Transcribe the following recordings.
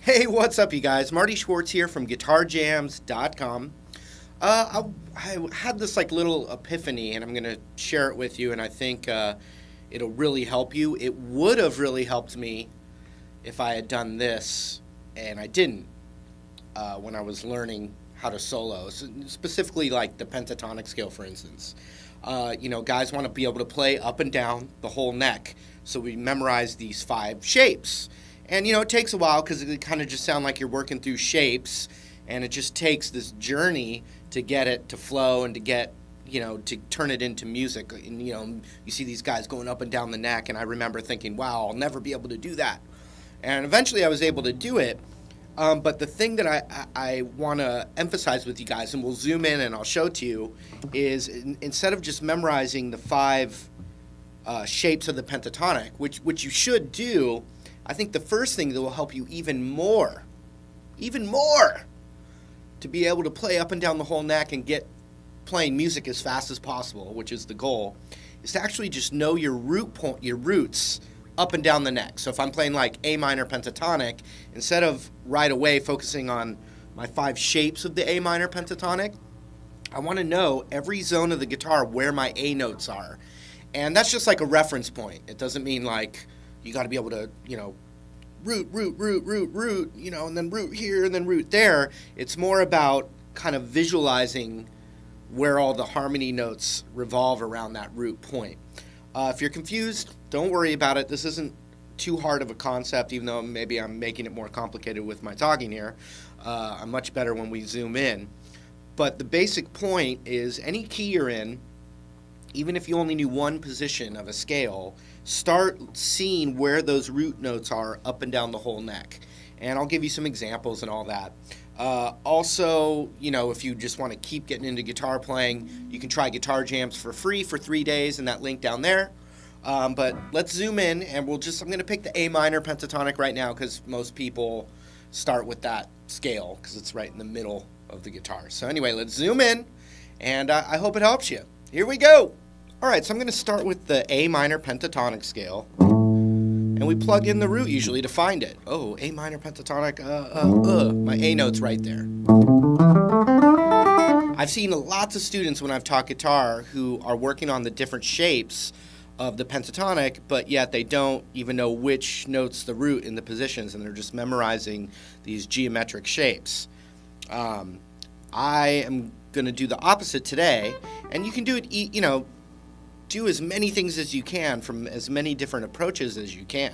Hey, what's up, you guys? Marty Schwartz here from GuitarJams.com. I had this little epiphany, and I'm going to share it with you, and I think it'll really help you. It would have really helped me if I had done this, and I didn't when I was learning how to solo, specifically like the pentatonic scale, for instance. Guys want to be able to play up and down the whole neck, so we memorize these 5 shapes. And, it takes a while because it kind of just sound like you're working through shapes, and it just takes this journey to get it to flow and to get, to turn it into music. And, you see these guys going up and down the neck, and I remember thinking, wow, I'll never be able to do that. And eventually I was able to do it, but the thing that I want to emphasize with you guys, and we'll zoom in and I'll show it to you, is instead of just memorizing the 5 shapes of the pentatonic, which you should do, I think the first thing that will help you even more, to be able to play up and down the whole neck and get playing music as fast as possible, which is the goal, is to actually just know your roots up and down the neck. So if I'm playing like A minor pentatonic, instead of right away focusing on my 5 shapes of the A minor pentatonic, I want to know every zone of the guitar where my A notes are. And that's just like a reference point. It doesn't mean like you got to be able to, root, and then root here and then root there. It's more about kind of visualizing where all the harmony notes revolve around that root point. If you're confused, don't worry about it. This isn't too hard of a concept, even though maybe I'm making it more complicated with my talking here. I'm much better when we zoom in. But the basic point is any key you're in, even if you only knew one position of a scale, start seeing where those root notes are up and down the whole neck. And I'll give you some examples and all that. Also, if you just want to keep getting into guitar playing, you can try Guitar Jams for free for 3 days and that link down there. But let's zoom in, and I'm going to pick the A minor pentatonic right now because most people start with that scale because it's right in the middle of the guitar. So anyway, let's zoom in, and I hope it helps you. Here we go. All right, so I'm going to start with the A minor pentatonic scale, and we plug in the root usually to find it. Oh, A minor pentatonic, my A note's right there. I've seen lots of students when I've taught guitar who are working on the different shapes of the pentatonic, but yet they don't even know which note's the root in the positions, and they're just memorizing these geometric shapes. I am going to do the opposite today, and you can do it, do as many things as you can from as many different approaches as you can.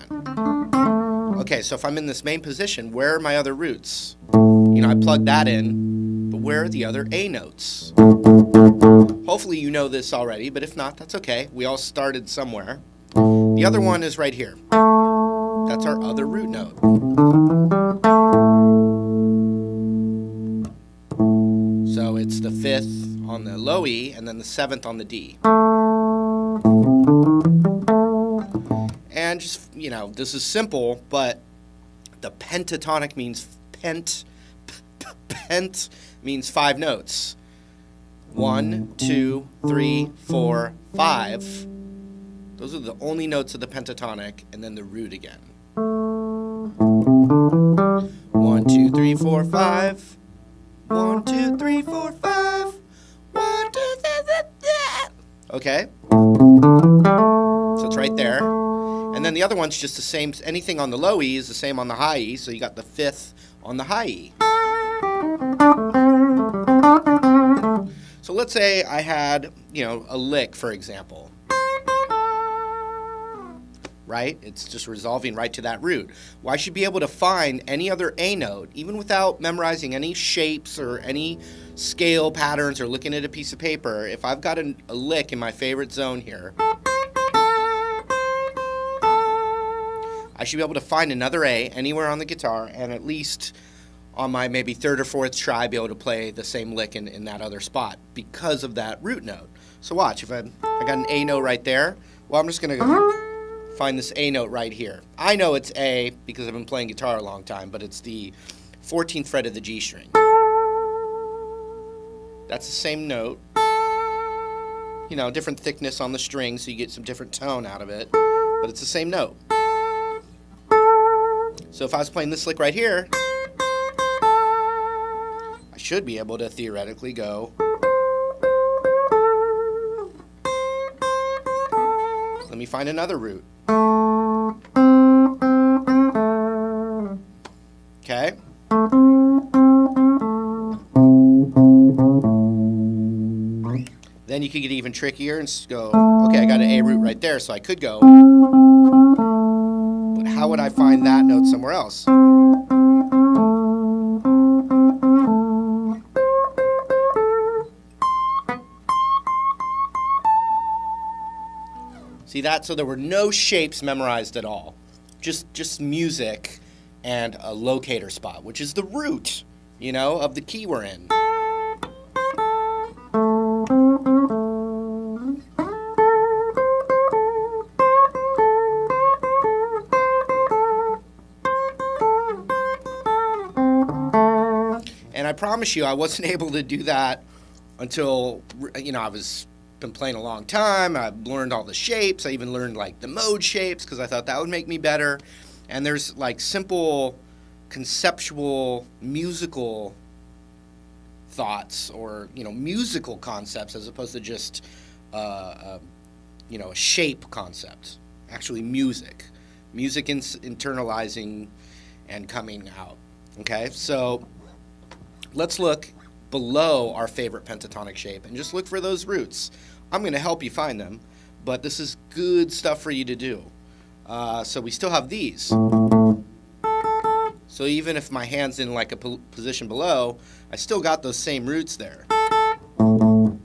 Okay, so if I'm in this main position, where are my other roots? I plug that in, but where are the other A notes? Hopefully you know this already, but if not, that's okay. We all started somewhere. The other one is right here. That's our other root note. So it's the 5th on the low E and then the 7th on the D. And just, this is simple, but the pentatonic means pent means 5 notes. 1, 2, 3, 4, 5. Those are the only notes of the pentatonic, and then the root again. 1, 2, 3, 4, 5. 1, 2, 3, 4, 5. 1, 2, 3, 4, 5. Okay? So it's right there. And then the other one's just the same. Anything on the low E is the same on the high E, so you got the 5th on the high E. So let's say I had, a lick, for example. Right? It's just resolving right to that root. Well, I should be able to find any other A note, even without memorizing any shapes or any scale patterns or looking at a piece of paper. If I've got a lick in my favorite zone here, I should be able to find another A anywhere on the guitar, and at least on my maybe 3rd or 4th try be able to play the same lick in that other spot because of that root note. So watch, if I got an A note right there, well, I'm just going to find this A note right here. I know it's A because I've been playing guitar a long time, but it's the 14th fret of the G string. That's the same note. Different thickness on the string so you get some different tone out of it, but it's the same note. So if I was playing this lick right here, I should be able to theoretically go. Let me find another root. Okay. Then you could get even trickier and go, okay, I got an A root right there, so I could go. But how would I find that note somewhere else? See that? So there were no shapes memorized at all. Just music and a locator spot, which is the root, you know, of the key we're in. And I promise you, I wasn't able to do that until, you know, been playing a long time. I've learned all the shapes. I even learned like the mode shapes because I thought that would make me better. And there's like simple conceptual musical thoughts or, you know, musical concepts as opposed to just, you know, a shape concept. Actually music internalizing and coming out. Okay, so let's look below our favorite pentatonic shape and just look for those roots. I'm going to help you find them, but this is good stuff for you to do. So we still have these. So even if my hand's in like a position below, I still got those same roots there. So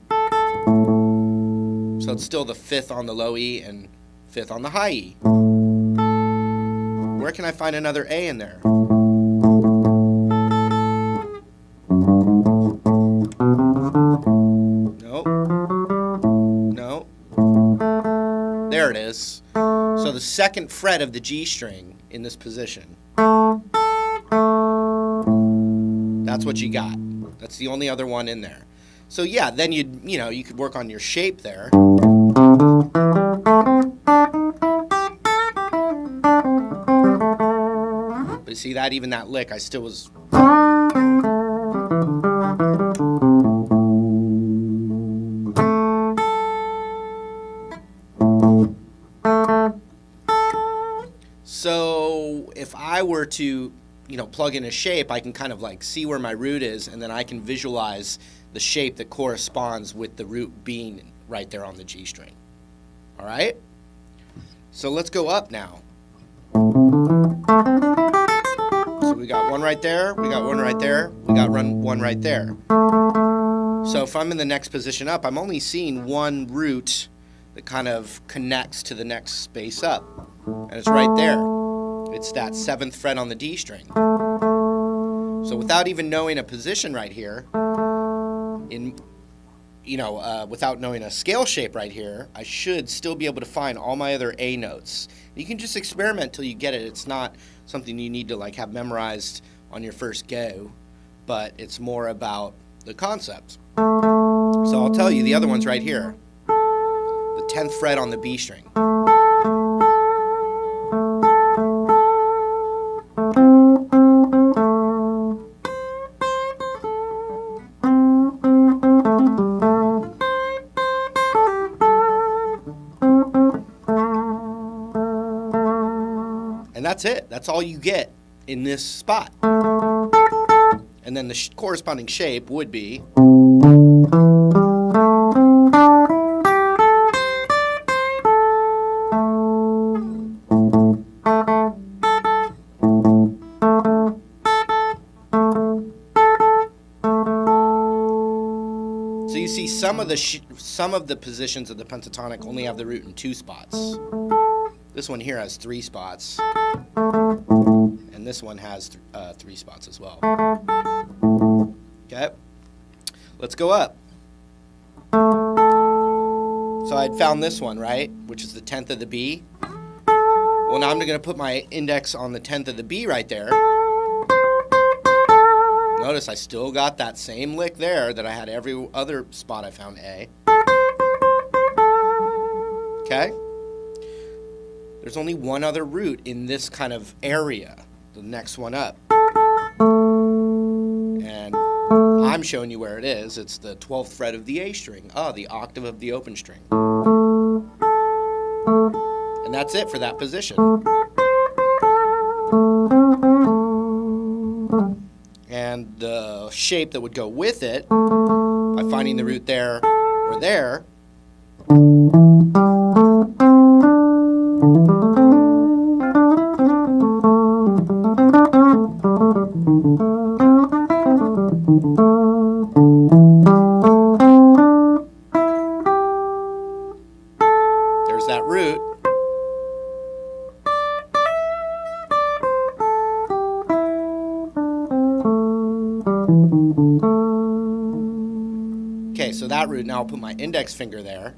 it's still the 5th on the low E and 5th on the high E. Where can I find another A in there? There it is. So the 2nd fret of the G string in this position. That's what you got. That's the only other one in there. So yeah, then you could work on your shape there. But you see that even that lick, I still was. So if I were to, you know, plug in a shape, I can kind of like see where my root is, and then I can visualize the shape that corresponds with the root being right there on the G string. All right? So let's go up now. So we got one right there, we got one right there, we got one right there. So if I'm in the next position up, I'm only seeing one root that kind of connects to the next space up. And it's right there. It's that 7th fret on the D string. So without even knowing a position right here, without knowing a scale shape right here, I should still be able to find all my other A notes. You can just experiment till you get it. It's not something you need to like have memorized on your first go, but it's more about the concept. So I'll tell you, the other one's right here. The 10th fret on the B string. And that's it. That's all you get in this spot. And then the corresponding shape would be. So you see some of the positions of the pentatonic only have the root in 2 spots. This one here has 3 spots, and this one has 3 spots as well. Okay, let's go up. So I'd found this one, right, which is the 10th of the B. Well, now I'm going to put my index on the 10th of the B right there. Notice I still got that same lick there that I had every other spot I found A. Okay? There's only one other root in this kind of area. the next one up. And I'm showing you where it is. It's the 12th fret of the A string. Oh, the octave of the open string. And that's it for that position. And the shape that would go with it, by finding the root there or there, there's that root. Okay, so that root, now I'll put my index finger there,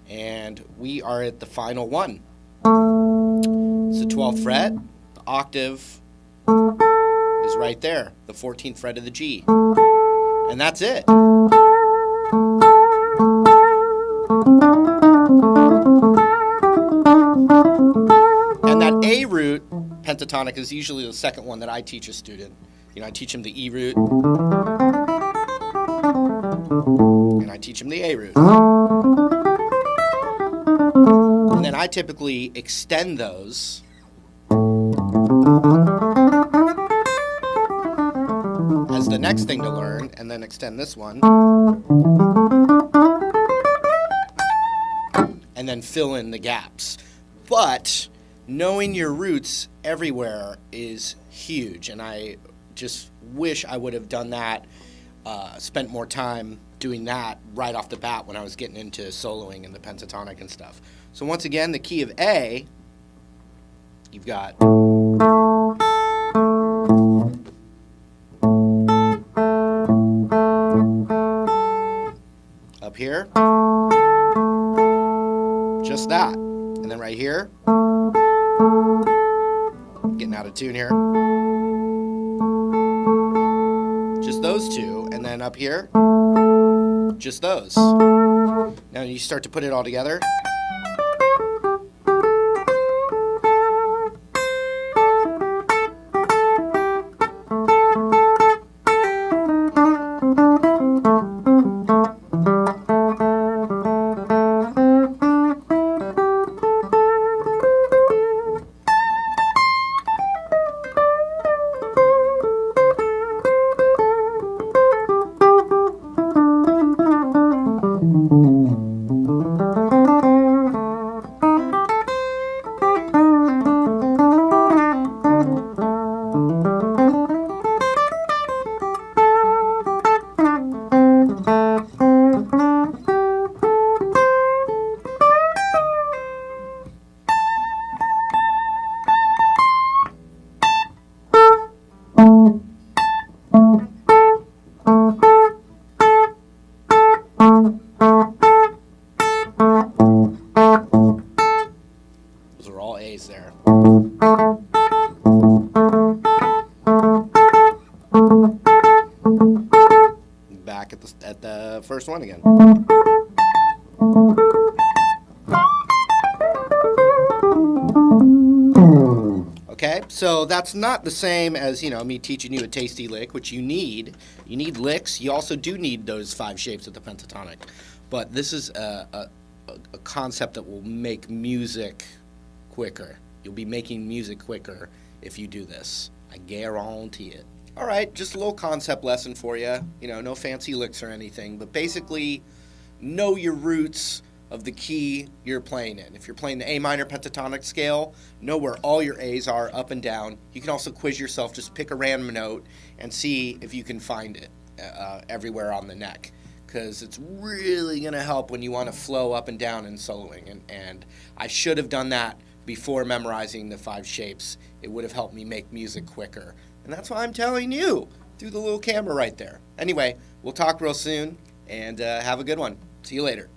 and we are at the final one. It's the 12th fret, the octave is right there, the 14th fret of the G. And that's it. And that A root, pentatonic, is usually the second one that I teach a student. I teach him the E root, and I teach him the A root. And then I typically extend those as the next thing to learn, and then extend this one, and then fill in the gaps. But knowing your roots everywhere is huge, and I just wish I would have done that, spent more time doing that right off the bat when I was getting into soloing and the pentatonic and stuff. So once again, the key of A, you've got up here, just that. And then right here, getting out of tune here, just those two. And then up here, just those. Now you start to put it all together. Those are all A's there. Back at the first one again. Okay, so that's not the same as, me teaching you a tasty lick, which you need. You need licks. You also do need those 5 shapes of the pentatonic. But this is a concept that will make music quicker. You'll be making music quicker if you do this. I guarantee it. All right, just a little concept lesson for you. No fancy licks or anything, but basically know your roots of the key you're playing in. If you're playing the A minor pentatonic scale, know where all your A's are up and down. You can also quiz yourself, just pick a random note and see if you can find it everywhere on the neck, because it's really going to help when you want to flow up and down in soloing. And I should have done that before memorizing the 5 shapes. It would have helped me make music quicker. And that's why I'm telling you through the little camera right there. Anyway, we'll talk real soon, and have a good one. See you later.